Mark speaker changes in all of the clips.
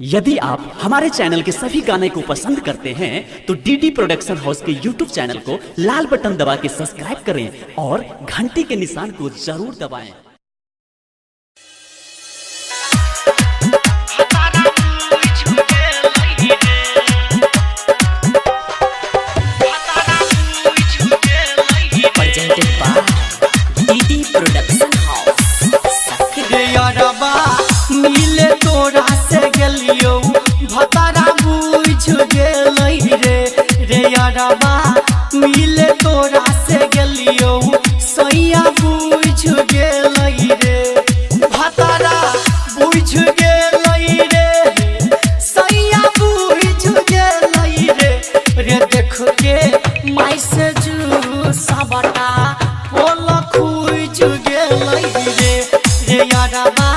Speaker 1: यदि आप हमारे चैनल के सभी गाने को पसंद करते हैं तो डीडी प्रोडक्शन हाउस के यूट्यूब चैनल को लाल बटन दबा के सब्सक्राइब करें और घंटी के निशान को जरूर दबाएं।
Speaker 2: मिले तोरा से गेलियो भतारा बुझ गेलै रे यारबा मिले तोरा से गेलियो सैया बुझ गेलै रे भतारा बुझ गेलै रे सैया बुझ गेलै रे देख के माई से जू सबटा पोल खुज गेलै रे यारबा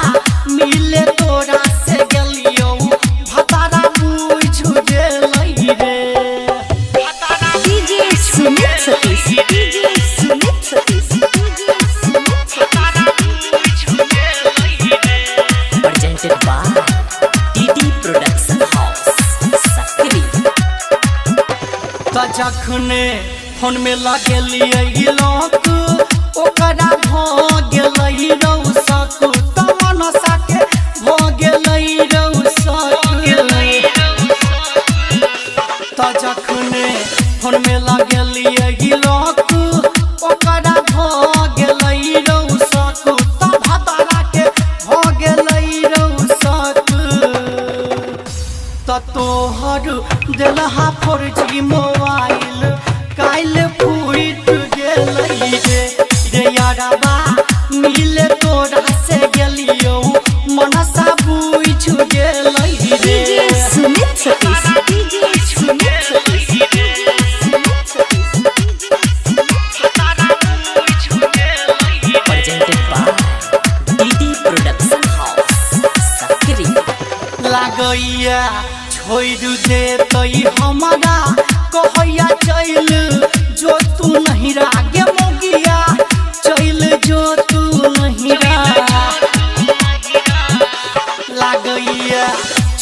Speaker 2: मिले तोरा से गेलियो भतारा बुझ गेलै रे
Speaker 3: DJ Sumit Satish DJ Sumit Satish DJ Sumit
Speaker 2: भतारा बुझ गेलै रे
Speaker 3: presented by DD production house Sakri.
Speaker 2: त जखने फोन में लगेलिए लॉक ओकरा भ गेलै रौसक त मनसा के भ गेलै रौसक त जखने फोन में लगेलिए लॉक ओकरा भ गेलै रौसक त भतारा के भ गेलै रौसक त तोहर देलहा 4G मोबाइल काल फूट गेलै रे यारबा मिले तोरा से गेलियो मनसा बुझ गेलै रे
Speaker 3: DJ Sumit Satish DJ Sumit Satish DJ Sumit Satish
Speaker 2: भतारा बुझ गेलै
Speaker 3: presented by DD production house Sakri.
Speaker 2: लागैया छोड़ देतै हमरा कहैया चल जो तू नहीं रागे मोगिया चल जो तू नहीं लागैया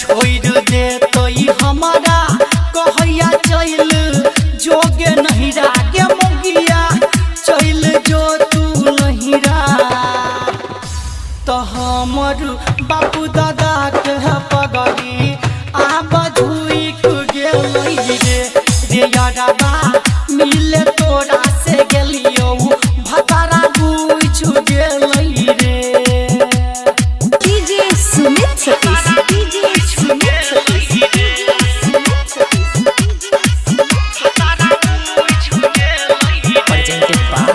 Speaker 2: छोड़ देतै हमरा कहैया चल जोगे नहीं रागे मोगिया चल जो तू नहीं तो हमर बापू दादा के पगड़ी आब झुक गेलै रे यारबा मिले तोरा से गेलियो भतारा बुझ गेलै रे
Speaker 3: DJ Sumit Satish DJ Sumit Satish DJ Sumit Satish
Speaker 2: भतारा बुझ गेलै
Speaker 3: presented by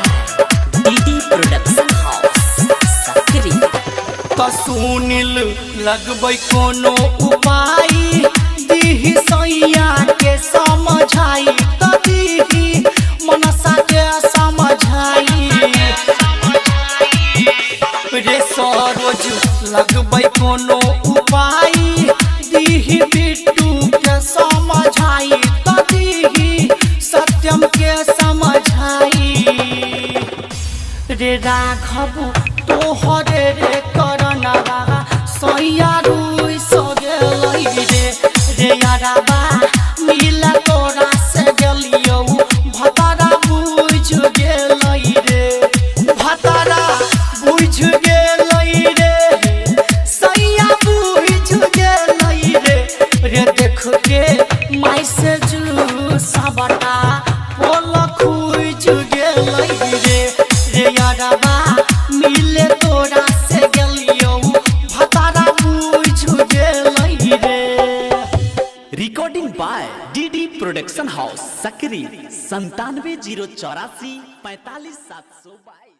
Speaker 3: DD production house Sakri.
Speaker 2: त सुनिल लगबै कोनो उपाय दीही सैया के समझाई त दीही मनसा के समझाई रे सरोज लगबै कोनो उपाय दीही बिट्टू के समझाई त दीही सत्यम के समझाई रे राघव तोहरे रे करनवा सैया रुइ सगेलै रे यारबा मिला तोरा से गेलियो भतारा बुझ गेलै रे भतारा बुझ गेलै रे सैया बुझ गेलै रे देख के माई से जू सबटा पोल खुज गेलै रे यारबा मिले तोरा से गेलियो भतारा बुझ गेलै रे।
Speaker 1: Recording by DD production house Sakri 97 084 45 722।